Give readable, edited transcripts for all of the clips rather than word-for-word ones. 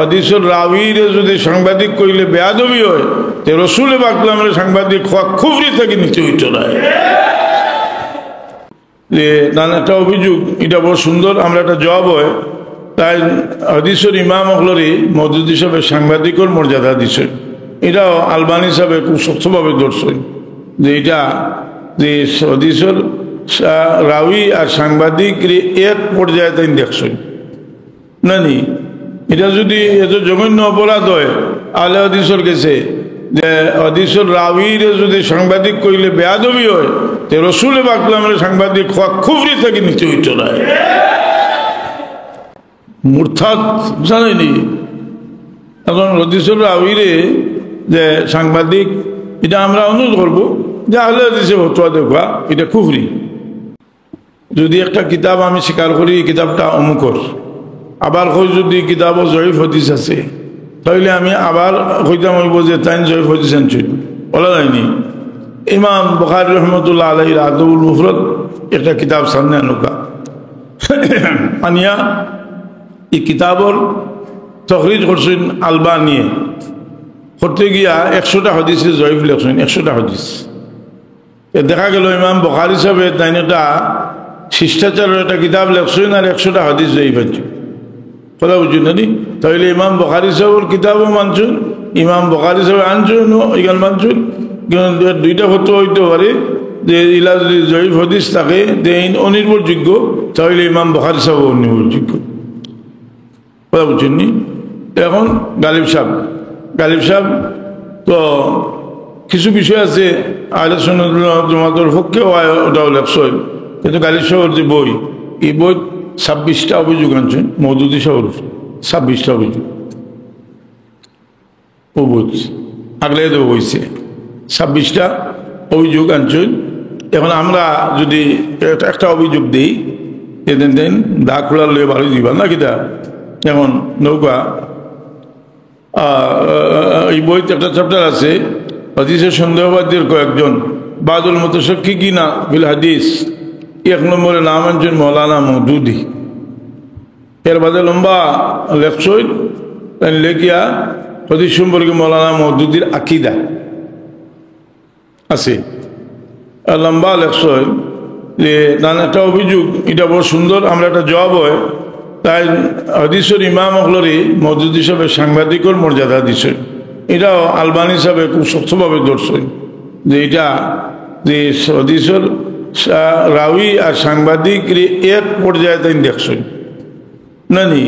হাদিসের রাবিরে যদি সাংবাদিক কইলে বেয়াদবি হয় তে রসুল পাকলামের সাংবাদিক খুবরি থেকে নিচে হইত না। যে নানা একটা অভিযোগ, এটা বড় সুন্দর, আমরা একটা জবাব হয় তাই হাদিসের ইমাম হলরি মওদুদি সাহেবের সাংবাদিকর মর্যাদা দিছেন। এটাও আলবানী সাহেব খুব শক্তভাবে ধরছেন যে এটা যে হাদিসের রাউি আর সাংবাদিক এক পর্যায়ে তাই দেখছেন না নি। এটা যদি এত জঘন্য অপরাধ হয় আলে হাদিসের গেছে যে হাদিসের রাউিরে যদি সাংবাদিক কইলে বেয়াদবি হয় তে রসুল পাকলামের সাংবাদিক খুবরি থেকে নিচে হইত না। মুরতাদ জানেনি। এখন হাদিসের রাউিরে যে সাংবাদিক, এটা আমরা অনুরোধ করবো যে আলে হাদিসে ফতোয়া দেখা এটা কুফরি। যদি একটা কিতাব আমি স্বীকার করি কিতাবটা অমুকর, আবার কই যদি কিতাবও জয়ীফ হাদিস আছে তাহলে আমি আবার কইতাম হইব যে তাই জয়ীফ হাদিস আনছেন, বলা যায়নি। ইমাম বুখারী রহমতুল্লাহ আলাইহির আদবুল মুফরদ একটা কিতাব সামনে আনুকা আনিয়া এই কিতাবর তখরিজ করছেন আলবানিয়ে, করতে গিয়া 100টা হাদিসে জয়ীফ লেখছেন, 100টা হাদিস। দেখা গেল ইমাম বুখারী সাহেব তাই একটা শিষ্টাচারের একটা কিতাব লেখছেন আর 100টা হাদিস জয়ীফ আছে। কথা বুঝছেন না? তাহলে ইমাম বুখারী সাহেবের কিতাবও মানছেন, ইমাম বুখারী সাহেব আনছেন এখানে মানছেন, কিন্তু দুইটা ফতোয়া হইতে পারে যে ইলা যদি জয়ীফ হাদিস থাকে যে অনির্ভরযোগ্য, তাহলে ইমাম বুখারী সাহেব অনির্ভরযোগ্য। কথা বুঝছেন নি? এখন গালিব সাহেব তো কিছু বিষয় আছে আহলে সুন্নাত ওয়াল জামাতের পক্ষে ওটাও লেখছেন, কিন্তু গালিব সাহেবের যে বই, এই বই 26টা অভিযোগ আনছেন মওদুদি সাহেবের, 26টা অভিযোগ ও বলছে আগলে তো বইছে 26টা অভিযোগ আনছেন। এখন আমরা যদি একটা অভিযোগ দিই এদিন দিন দা খোলার লয়ে ভালো দিবা না কিতা। যেমন নৌকা এই বইতে একটা চ্যাপ্টার আছে হাদিসের সন্দেহবাদীর কয়েকজন বাদুল মুতাশাক্কিকিনা বিল হাদিস, 1 নম্বরে নাম আনছেন মৌলানা মওদুদি। এর বাদে লম্বা লেখছই লেখিয়া হাদিস সম্পর্কে মৌলানা মওদুদির আকিদা আছে, লম্বা লেখছই যে নানা একটা অভিযোগ, এটা বড় সুন্দর, আমরা একটা জবাব হয় তাই হাদিসের ইমাম হলরি মওদুদি সাহেবের সাংবাদিকর মর্যাদা দিছেন। এটাও আলবানী সাহেব খুব শক্তভাবে ধরছেন যে এটা যে হাদিসের রাউি আর সাংবাদিক এক পর্যায়ে তাই দেখছেন না নি।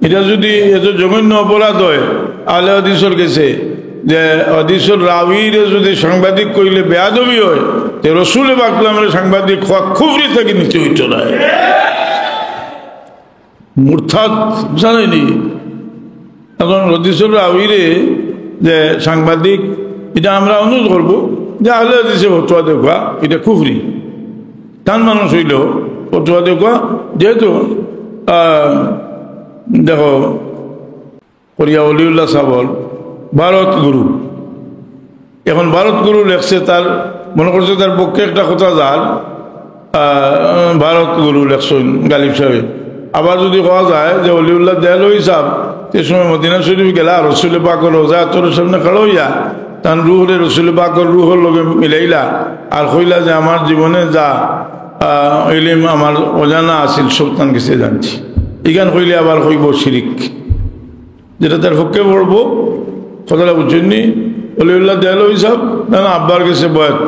এটা যদি এত জঘন্য অপরাধ হয় আলে হাদিসের গেছে যে হাদিসের রাউিরে যদি সাংবাদিক কইলে বেয়াদবি হয় তে রসুল পাকলামের সাংবাদিক খুবরি থেকে নিচে হইত না। মুরতাদ জানেনি। এখন হাদিসের রাউিরে যে সাংবাদিক, এটা আমরা অনুরোধ করবো যে আহলে হাদিসে ফতোয়া দেখা এটা কুফরি। টান মানুষ হইল ফতোয়া দেখা, যেহেতু দেখো করিয়া অলিউল্লাহ সাহর ভারত গুরু, এখন ভারত গুরু লেখছে, তার মনে করছে তার পক্ষে একটা কথা যার ভারত গুরু লেখছেন গালিব সাহেব। আবার যদি কোয়া যায় যে অলিউল্লাহ দেয়ালই সাহেব সে সময় মদিনা শরীফ গেলা রসুল পাকর রোজা তোর সামনে খাড়ো হইয়া তার রুহরে রসুল পাকর রুহর লগে মিলাইলা আর কইলা যে আমার জীবনে যা ইলম আমার অজানা আছিল সব তান কাছে জানছি। এখান কইলে আবার কইব শিরিক, যেটা তার পক্ষে পড়বো। কথাটা বুঝছেন নি? অলিউল্লাহ দেয়ালই সাহেব না আব্বার কাছে বয়াত,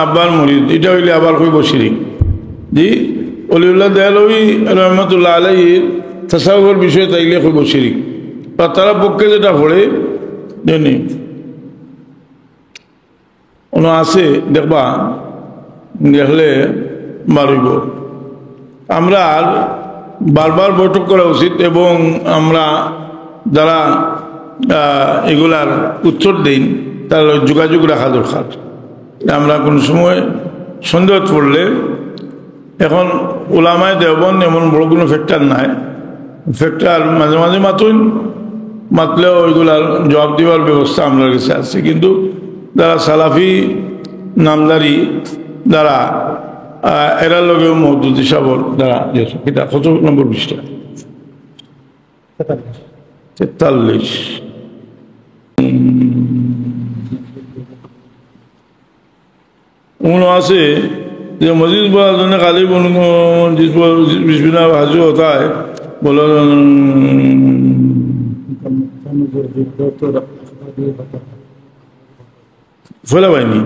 আব্বার মুরিদ, এটা হইলে আবার কইব শিরিক। জি, অলিউল্লাহ দেয়ালই রহমতুল্লাহ আলাইহির তাসাউফের বিষয়ে তাইলে কইব শিরিক। বা তারা পক্ষে যেটা পড়ে জানি কোনো আছে দেখবা, দেখলে মারিব। আমরা বারবার বৈঠক করা উচিত এবং আমরা যারা এগুলার উত্তর দিন তার যোগাযোগ রাখা দরকার। আমরা কোন সময় সন্দেহ পড়লে, এখন উলামায়ে দেওবন্দ এমন বড় কোনো ফ্যাক্টর নাই, ফ্যাক্টর মাঝে মাঝে মাতলেও ওইগুলার জবাব দেওয়ার ব্যবস্থা আমরা কাছে আছে। কিন্তু যারা সালাফি নামদারি যারা এরা লগেও মওদুদি সাহেবের দ্বারা কত নম্বর 20টা 43 আছে যে মসজিদ বলার জন্য খালি বিসমিল্লাহ হাজির হতা হয় বলা फैला भाई नहीं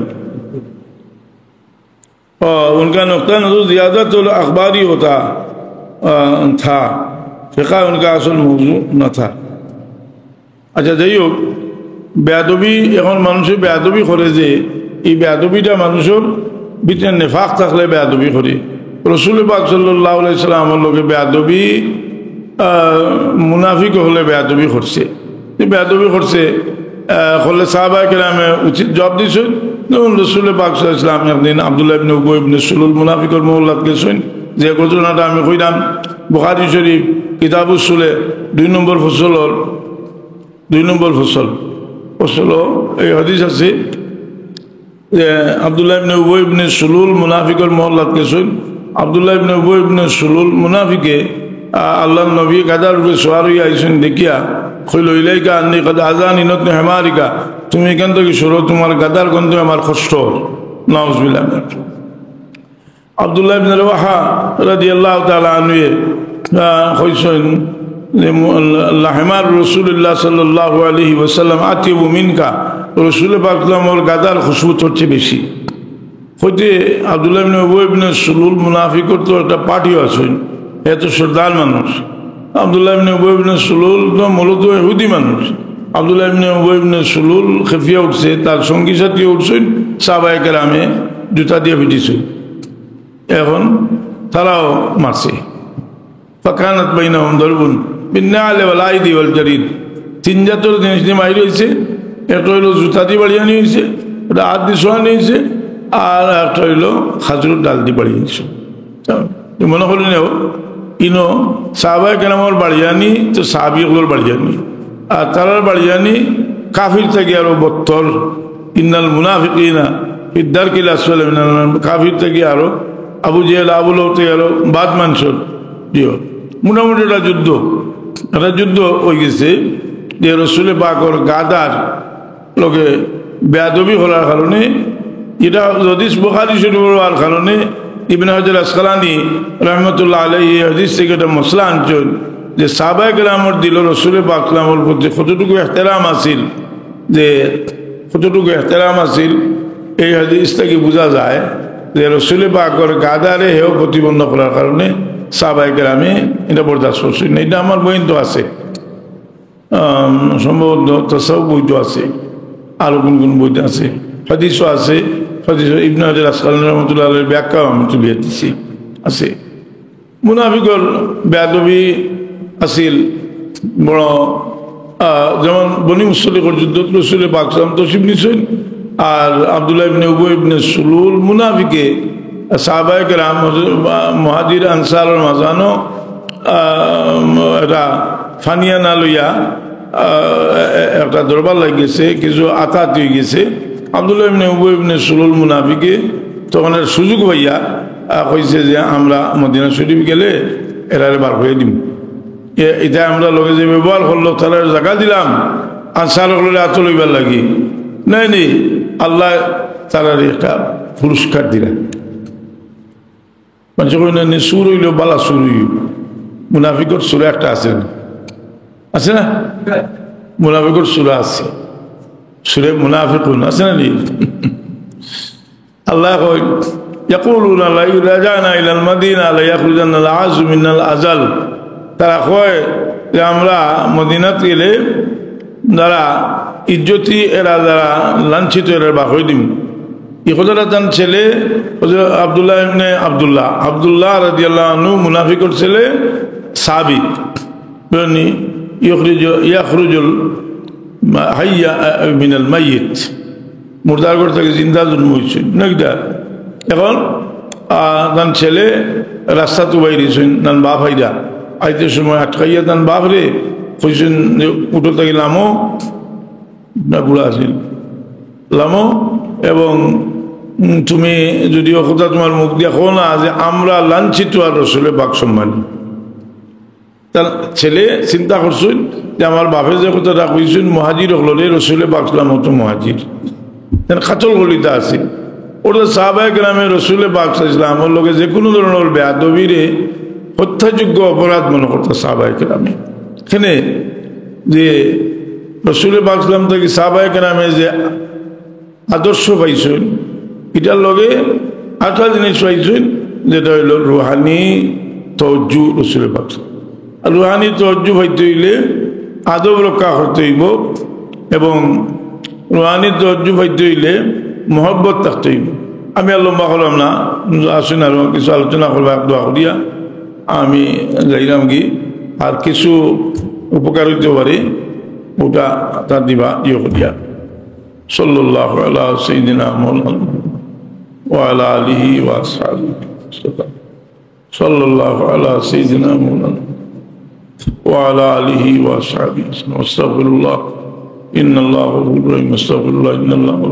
और उनका नुक्ता नज़र ज़्यादा तो अखबारी होता था फ़िक़ा उनका असल मौजू न था अच्छा যাই হোক বেয়াদবি এখন মানুষে বেয়াদবি করে যে এই বেয়াদবিটা মানুষের ভিতরে নেফাক থাকলে বেয়াদবি করে রাসূল পাক সাল্লাল্লাহু আলাইহি সাল্লামের লগে বেয়াদবি মুনাফিক হলে বেয়াদবি করছে বেয়াদবি করছে হলে সাহাবা কেরামে উচিত জবাব দিয়েছেন যেমন রাসূল পাক সাল্লাল্লাহু আলাইহি সাল্লাম একদিন আব্দুল্লাহ ইবনে উবাই ইবনে সুলুল মুনাফিকের মহল্লাত গেছেন যে ঘটনাটা আমি কইলাম বুখারী শরীফ কিতাবুস সুলে 2 নম্বর ফসলের 2 নম্বর ফসল এই হাদিস আছে যে আব্দুল্লাহ ইবনে উবাই ইবনে সুলুল মুনাফিকের মহল্লাত গেছেন আব্দুল্লাহ ইবনে উবাই ইবনে সুলুল মুনাফিকে আল্লাহর নবী গাদার উপরে সওয়ার হইয়া আইছেন দেখিয়া কইল ইলাইকা আন্নী কদ আযানি নতনে হেমারিকা তুমি এখান থেকে সরো তোমার গাদার গন্ধ আমার কষ্ট নাউজুবিল্লাহ আব্দুল্লাহ ইবনে রওয়াহা রাদিয়াল্লাহু তাআলা আনহু কইছেন হেমার রাসূলুল্লাহ সাল্লাল্লাহু আলাইহি ওয়াসাল্লাম আতিবু মিনকা রাসূল পাক সাল্লামের গাদার খুশবু হচ্ছে বেশি কইতে আব্দুল্লাহ ইবনে উবাই ইবনে সুলুল মুনাফিকর তো একটা পার্টিও আছেন এত সর্দার মানুষ আব্দুল্লাহ ইবনে উবাই ইবনে সুলুল তো মূলত ইহুদি মানুষ আব্দুল্লাহ ইবনে উবাই ইবনে সুলুল খেপিয়া উঠছে তার সঙ্গী সাথী উঠছেন সাহাবায়ে কেরামে জুতা দিয়ে পিটিছেন এখন তারাও মারছে ফাকানাত বাইনাহুম দরবুন বিন্নাল ওয়াল আইদি ওয়াল জারিদ তিন জাতের জিনিস দিয়ে মাইর হয়েছে একটা হইল জুতা দিয়ে বাড়িয়ে নিয়েছে একটা হাত দিয়ে শোয়া নিয়েছে আর একটা হইল খাজুরের ডাল দিয়ে বাড়িয়ে নিয়েছে মনে করলেন ইনো সাহাবায়ে কেরামের বাড়িয়ানি তো সাহাবিগুলোর বাড়িয়ানি আর তারার বাড়িয়ানি কাফির থেকে আরো বত্তর ইন্নাল মুনাফিকিনা ফি দারকিল আসফালি মিনান নার কাফির থেকে আরো আবু জেহেল আবু লহব থেকে আরো বাদ মানুষের দিও মোটামুটি একটা যুদ্ধ হয়ে গেছে যে রাসূল পাকের গাদার লোকে বেয়াদবি করার কারণে এটা যদি বুখারী শরীফের হওয়ার কারণে ইবনে হাজার আসকালানি রহমতুল্লাহ আলাইহি হাদিস থেকে একটা মসলা আনছেন যে সাহাবায়ে কেরামের দিল রাসূল পাক সাল্লাল্লাহু আলাইহি প্রতি কতটুকু ইহতিরাম আছিল যে কতটুকু ইহতিরাম আছিল এই হাদিস থেকে বোঝা যায় যে রাসূল পাকের গাদারে হেও প্রতিবন্ধ করার কারণে সাহাবায়ে কেরামে এটা বরদাস্ত করছেন এটা আমার বই তো আছে সম্ভবত তাসাউফ বই তো আছে আরো কোন বইতে আছে হাদিসও আছে ইবনে হাজার আসকালানি রহমতুল্লাহ আলাইহির ব্যাখ্যাও আমি তুলিয়ে দিচ্ছি আছে মুনাফিকর বেয়াদবি আসিল বড় যেমন বনি মুসলিকর যুদ্ধ রাসূল পাক সাল্লাল্লাহু আলাইহি তশরিফ নিছেন আর আব্দুল্লাহ ইবনে উবাই ইবনে সুলুল মুনাফিকে সাহাবায়ে কেরাম মুহাজির আনসারের মাঝানো এটা ফানিয়া না লইয়া একটা দরবার লাগিয়েছে কিছু আতাত হয়ে গেছে আব্দুল্লাহ ইবনে উবাই ইবনে সুলুল মুনাফিকে তখন সুযোগ হইয়া কইছে যে আমরা মদিনা শরীফ গেলে এরারে বার হয়ে দিব এটা আমরা লগে যে ব্যবহার করলো তারা জায়গা দিলাম আনসার হলে আত লইবার লাগি নাই আল্লাহ তারার একটা পুরস্কার দিলেন মানুষ কইনা সুর হইল বালা সুর হইল মুনাফিকর সুরা একটা আছে না মুনাফিকর সুরা আছে সুরে মুনাফিকুন আছে না নি আল্লাহ কই ইয়াকুলুনা লা ইরাজানা ইলাল মাদিনা লা ইয়াখরুজানা আল আযু মিনাল আজাল তারা কয় যে আমরা মদিনাত গেলে যারা ইজ্জতি এরা যারা লাঞ্ছিত এরা বা হয়ে দিম এই কথাটা তার ছেলে আব্দুল্লাহ ইবনে আব্দুল্লাহ রাদিয়াল্লাহু আনহু মুনাফিকর ছেলে সাবিত মানে ইয়াখরুজুল হাইয়া মিনাল মাইয়িত মুর্দার ঘর থেকে জিন্দা জন্ম হয়েছে নাকিদা এখন তার ছেলে রাস্তা তো বাইরেছেন তার বাপ হাইদা আইতে সময় আটকাইয়া তার বাপ রে কইছেন উঠো থেকে লামো না বুড়া আছিল লামো এবং তুমি যদি কথা তোমার মুখ দেখো না যে আমরা লাঞ্ছিত আর রাসূলের পাক সম্মান তার ছেলে চিন্তা করছেন যে আমার বাপে যে কথাটা কইছেন মহাজির হলে রসুলে বাকলাম হতো মহাজির খাচল গলিতা আছে ওটা সাহাবায়ে কেরামে রসুলে পাক ইসলামের লোকে যে কোনো ধরনের বেয়াদবিরে হত্যাযোগ্য অপরাধ মনে করতো সাহাবায়ে কেরামে। এখানে যে রসুলে পাক ইসলাম থেকে সাহাবায়ে কেরামে যে আদর্শ পাইছেন এটার লগে আরেকটা জিনিস পাইছেন যেটা হইল রুহানি তওজ্জু রসুলে পাক আর রুহানি তওজ্জু হইতে হইলে আদব রক্ষা করতে হইব এবং রুহানি তওজ্জু হইতে হইলে মহব্বত থাকতে হইব। আমি আর লম্বা করলাম না, আসুন আরো কিছু আলোচনা করবো দোয়া করিয়া আমি যাইলাম কি আর কিছু উপকার হইতে পারে ওটা তার দিবা ইয়ে করিয়া। সাল্লাল্লাহু আলা সাইয়্যিদিনা মুহাম্মদ ওয়া আলা আলিহি ওয়া আসহাবিহি সাল্লাল্লাহু আলা সাইয়্যিদিনা মুহাম্মদ ওয়া আলা আলিহি ওয়া আসহাবিহি আস্তাগফিরুল্লাহ ইন্নাল্লাহু লা ইলাহা ইল্লাল্লাহু ওয়া ইন্নাল্লাহু